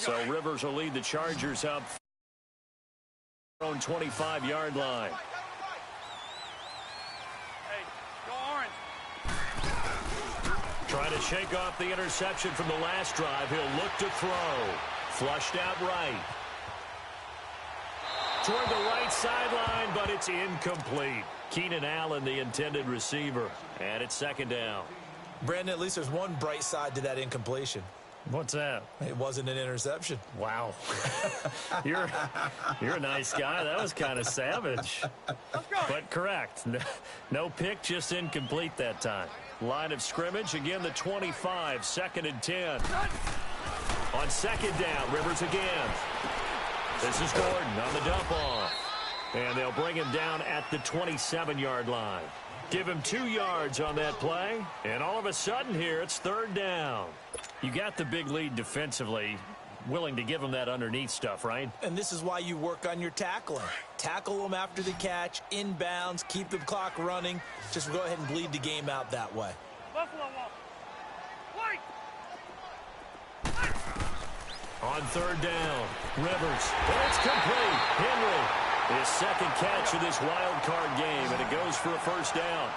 So Rivers will lead the Chargers up on 25-yard line. Hey, go orange. Trying to shake off the interception from the last drive. He'll look to throw. Flushed out right. Toward the right sideline, but it's incomplete. Keenan Allen, the intended receiver. And it's second down. Brandon, at least there's one bright side to that incompletion. What's that? It wasn't an interception. Wow. You're a nice guy. That was kind of savage. But correct. No pick, just incomplete that time. Line of scrimmage, again the 25, 2nd and 10. On second down, Rivers again. This is Gordon on the dump off. And they'll bring him down at the 27-yard line. Give him 2 yards on that play. And all of a sudden here, it's third down. You got the big lead defensively. Willing to give him that underneath stuff, right? And this is why you work on your tackling. Tackle them after the catch, inbounds, keep the clock running. Just go ahead and bleed the game out that way. Buffalo wall. White. On third down, Rivers. And it's complete. Henry, his second catch of this wild card game, and it goes for a first down.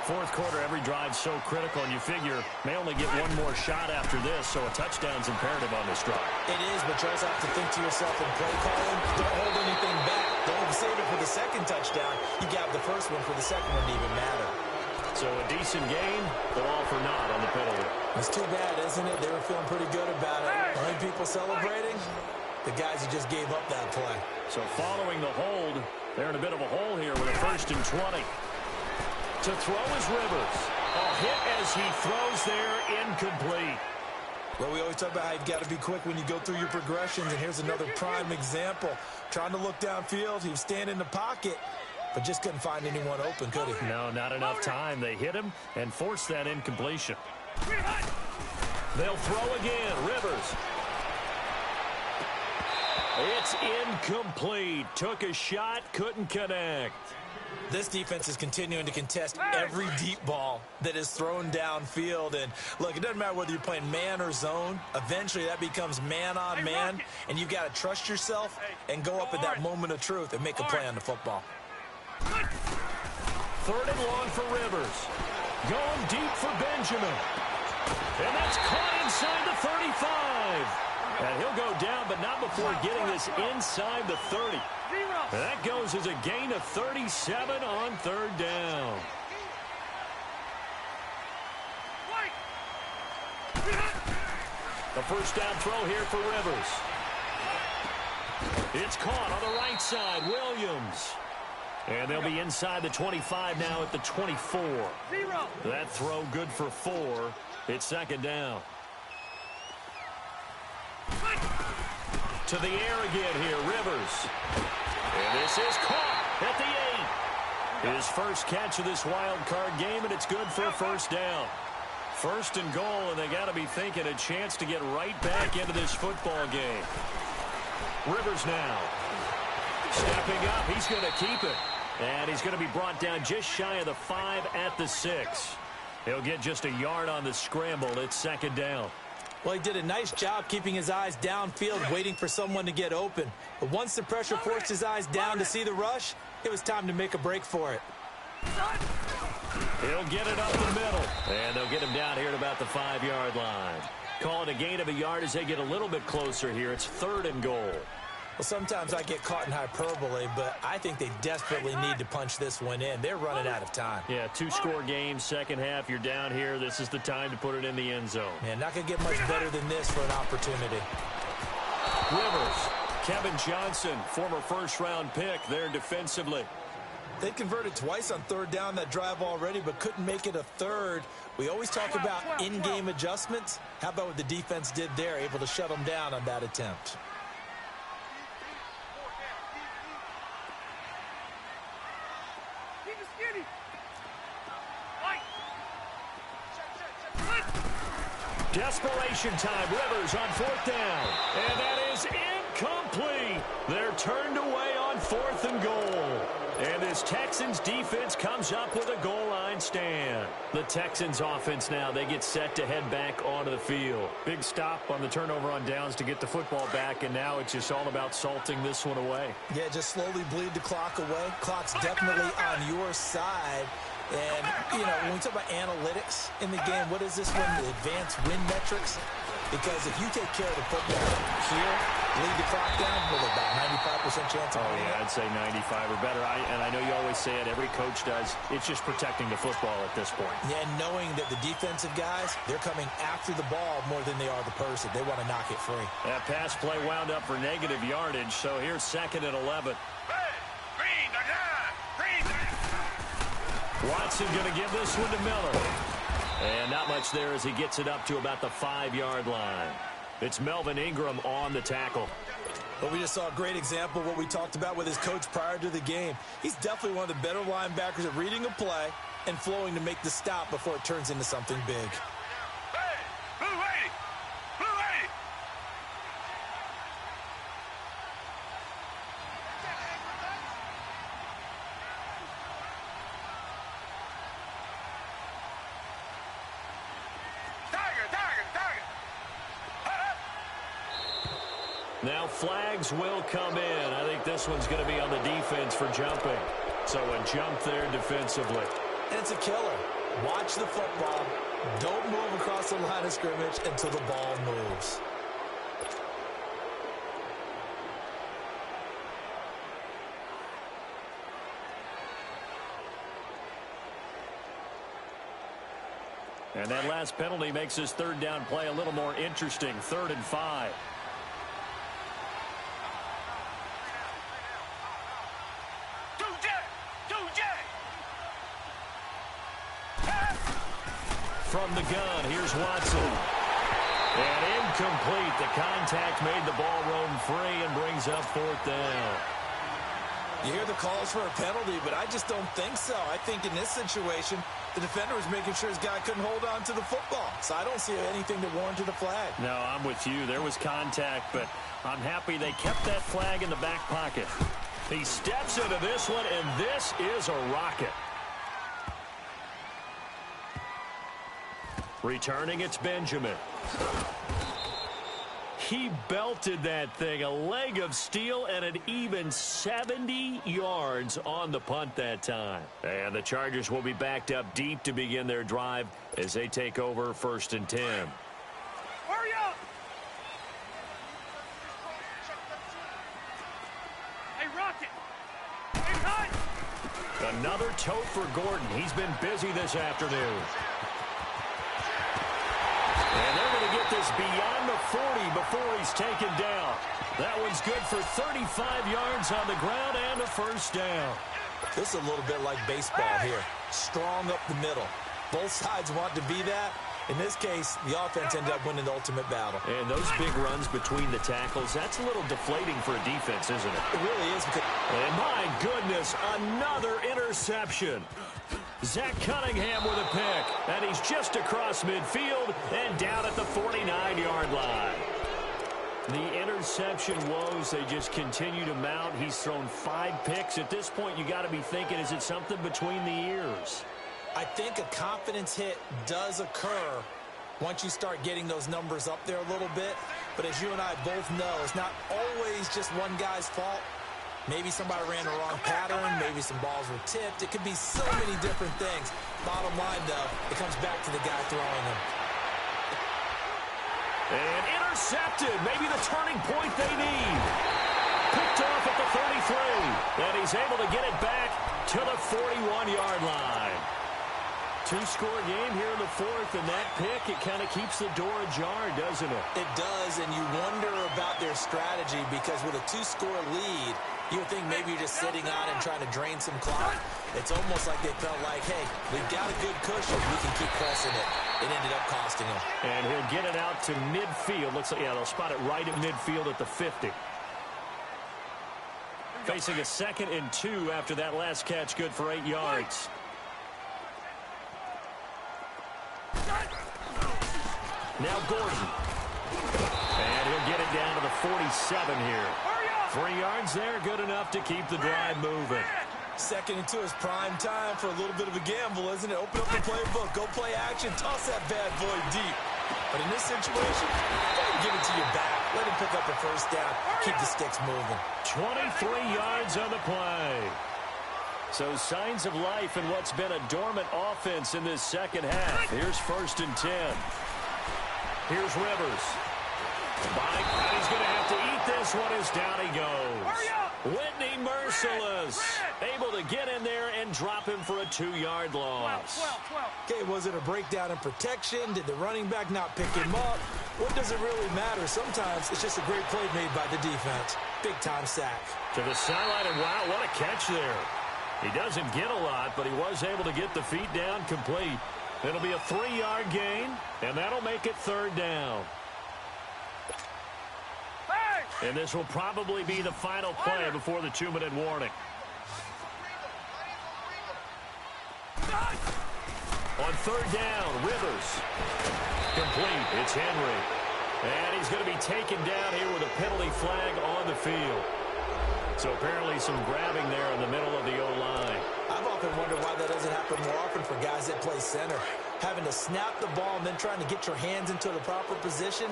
Fourth quarter, every drive's so critical, and you figure may only get one more shot after this, so a touchdown's imperative on this drive. It is, but you also have to think to yourself in play calling, don't hold anything back. Don't save it for the second touchdown. You got the first one for the second one to even matter. So a decent game, but all for naught on the penalty. It's too bad, isn't it? They were feeling pretty good about it. Only people celebrating? The guys who just gave up that play. So following the hold, they're in a bit of a hole here with a 1st and 20. To throw is Rivers. A hit as he throws there, incomplete. Well, we always talk about how you've got to be quick when you go through your progressions, and here's another prime example. Trying to look downfield, he was standing in the pocket, but just couldn't find anyone open, could he? No, not enough time. They hit him and forced that incompletion. They'll throw again. Rivers. It's incomplete. Took a shot, couldn't connect. This defense is continuing to contest every deep ball that is thrown downfield. And, look, it doesn't matter whether you're playing man or zone. Eventually, that becomes man on man, and you've got to trust yourself and go up at that moment of truth and make a play on the football. Third and long for Rivers. Going deep for Benjamin. And that's caught inside the 35. And he'll go down, but not before getting this inside the 30. And that goes as a gain of 37 on third down. The first down throw here for Rivers. It's caught on the right side. Williams. And they'll be inside the 25 now at the 24. That throw good for 4. It's second down. To the air again here, Rivers. And this is caught at the 8. His first catch of this wild card game, and it's good for a first down. First and goal, and they got to be thinking a chance to get right back into this football game. Rivers now. Stepping up, he's going to keep it. And he's going to be brought down just shy of the 5 at the 6. He'll get just a yard on the scramble. It's second down. Well, he did a nice job keeping his eyes downfield, waiting for someone to get open. But once the pressure forced his eyes down to see the rush, it was time to make a break for it. He'll get it up the middle. And they'll get him down here at about the 5-yard line. Call it a gain of a yard as they get a little bit closer here. It's third and goal. Well, sometimes I get caught in hyperbole, but I think they desperately need to punch this one in. They're running out of time. Yeah, 2-score game, second half, you're down here. This is the time to put it in the end zone. Man, not going to get much better than this for an opportunity. Rivers, Kevin Johnson, former first-round pick there defensively. They converted twice on third down that drive already, but couldn't make it a third. We always talk about in-game adjustments. How about what the defense did there, able to shut them down on that attempt? Desperation time. Rivers on fourth down. And that is incomplete. They're turned away on on 4th and goal. And this Texans defense comes up with a goal line stand. The Texans offense now, they get set to head back onto the field. Big stop on the turnover on downs to get the football back, and now it's just all about salting this one away. Yeah, just slowly bleed the clock away. Clock's definitely on your side. And, you know, when we talk about analytics in the game, what is this one? The advanced win metrics? Because if you take care of the football here, lead the clock down, with about 95% chance of winning. Yeah, I'd say 95 or better. And I know you always say it, every coach does. It's just protecting the football at this point. Yeah, and knowing that the defensive guys, they're coming after the ball more than they are the person. They want to knock it free. That pass play wound up for negative yardage, so here's 2nd and 11. Watson going to give this one to Miller. And not much there as he gets it up to about the 5-yard line. It's Melvin Ingram on the tackle. But we just saw a great example of what we talked about with his coach prior to the game. He's definitely one of the better linebackers at reading a play and flowing to make the stop before it turns into something big. Now flags will come in. I think this one's going to be on the defense for jumping. So a jump there defensively. And it's a killer. Watch the football. Don't move across the line of scrimmage until the ball moves. And that last penalty makes his 3rd down play a little more interesting. 3rd and 5. From the gun, here's Watson. And incomplete. The contact made the ball roam free and brings up 4th down. You hear the calls for a penalty, but I just don't think so. I think in this situation, the defender was making sure his guy couldn't hold on to the football. So I don't see anything that warranted a flag. No, I'm with you. There was contact, but I'm happy they kept that flag in the back pocket. He steps into this one, and this is a rocket. Returning, it's Benjamin. He belted that thing, a leg of steel, and an even 70 yards on the punt that time. And the Chargers will be backed up deep to begin their drive as they take over 1st and 10. Hurry up! Hey, Rocket! Hey, Hunt! Another tote for Gordon. He's been busy this afternoon. And they're going to get this beyond the 40 before he's taken down. That one's good for 35 yards on the ground and a 1st down. This is a little bit like baseball here. Strong up the middle. Both sides want to be that. In this case, the offense ended up winning the ultimate battle. And those big runs between the tackles, that's a little deflating for a defense, isn't it? It really is. And my goodness, another interception. Zach Cunningham with a pick, and he's just across midfield and down at the 49-yard line. The interception woes, they just continue to mount. He's thrown 5 picks. At this point, you got to be thinking, is it something between the ears? I think a confidence hit does occur once you start getting those numbers up there a little bit. But as you and I both know, it's not always just one guy's fault. Maybe somebody ran the wrong pattern. Maybe some balls were tipped. It could be so many different things. Bottom line, though, it comes back to the guy throwing them. And intercepted. Maybe the turning point they need. Picked off at the 33. And he's able to get it back to the 41-yard line. 2-score game here in the 4th, and that pick, it kind of keeps the door ajar, doesn't it? It does, and you wonder about their strategy because with a 2-score lead, you would think maybe you're just sitting on and trying to drain some clock. It's almost like they felt like, hey, we've got a good cushion. We can keep pressing it. It ended up costing them. And he'll get it out to midfield. Looks like, yeah, they'll spot it right at midfield at the 50. Facing a 2nd and 2 after that last catch, good for 8 yards. Now Gordon. And he'll get it down to the 47 here. 3 yards there, good enough to keep the drive moving. Second and 2 is prime time for a little bit of a gamble, isn't it? Open up the playbook, go play action, toss that bad boy deep. But in this situation, go ahead and give it to your back. Let him pick up a first down. Keep the sticks moving. 23 yards on the play. So signs of life in what's been a dormant offense in this second half. Here's 1st and 10. Here's Rivers. Mike, and he's going to have to eat this one as down he goes. Whitney merciless. Able to get in there and drop him for a 2-yard loss. Okay, was it a breakdown in protection? Did the running back not pick him up? What does it really matter? Sometimes it's just a great play made by the defense. Big-time sack. To the sideline, and wow, what a catch there. He doesn't get a lot, but he was able to get the feet down complete. It'll be a 3-yard gain, and that'll make it 3rd down. And this will probably be the final play before the 2-minute warning. On 3rd down, Rivers. Complete. It's Henry. And he's going to be taken down here with a penalty flag on the field. So apparently some grabbing there in the middle of the O-line. I've often wondered why that doesn't happen more often for guys that play center. Having to snap the ball and then trying to get your hands into the proper position,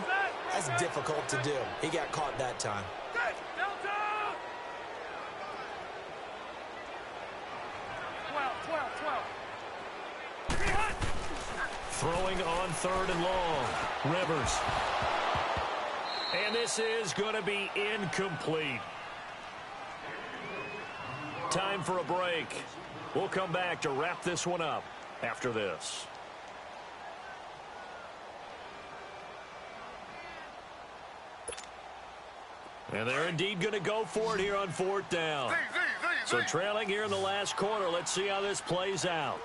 that's difficult to do. He got caught that time. Throwing on 3rd and long. Rivers. And this is going to be incomplete. Time for a break. We'll come back to wrap this one up after this. And they're indeed going to go for it here on 4th down. So trailing here in the last quarter. Let's see how this plays out.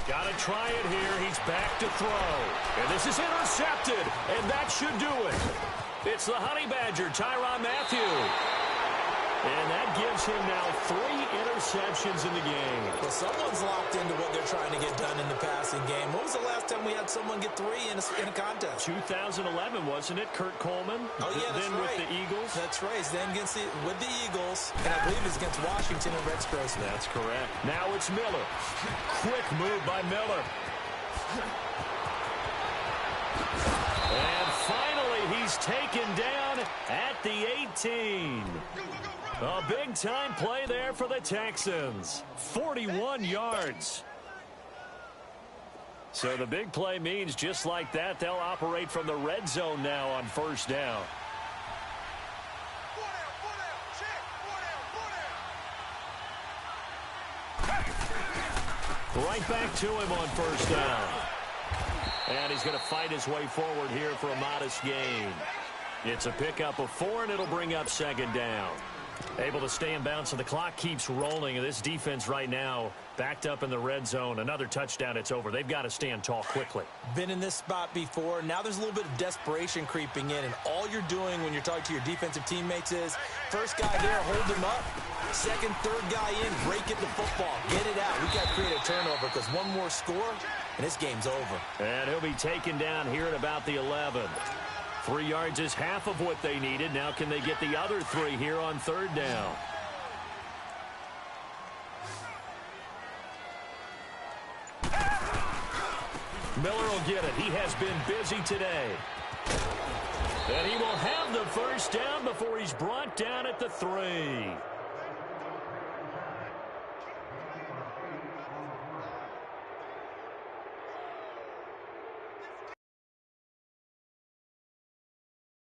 Got to try it here. He's back to throw. And this is intercepted. And that should do it. It's the Honey Badger, Tyrann Mathieu. And that gives him now 3 interceptions in the game. Well, someone's locked into what they're trying to get done in the passing game. When was the last time we had someone get 3 in a contest? 2011, wasn't it? Kurt Coleman? Oh, yeah, that's then right. with the Eagles? That's right. Then with the Eagles. And I believe it's against Washington and Rex Grossman. That's correct. Now it's Miller. Quick move by Miller. And finally, he's taken down at the 18. A big-time play there for the Texans. 41 yards. So the big play means just like that, they'll operate from the red zone now on 1st down. Right back to him on 1st down. And he's going to fight his way forward here for a modest gain. It's a pickup of 4, and it'll bring up 2nd down. Able to stay in bounds, so the clock keeps rolling. And this defense right now backed up in the red zone. Another touchdown, it's over. They've got to stand tall quickly. Been in this spot before. Now there's a little bit of desperation creeping in. And all you're doing when you're talking to your defensive teammates is, first guy there, hold him up. Second, third guy in, break it the football. Get it out. We've got to create a turnover because one more score, and this game's over. And he'll be taken down here at about the 11. 3 yards is half of what they needed. Now can they get the other 3 here on 3rd down? Miller will get it. He has been busy today. And he will have the first down before he's brought down at the 3.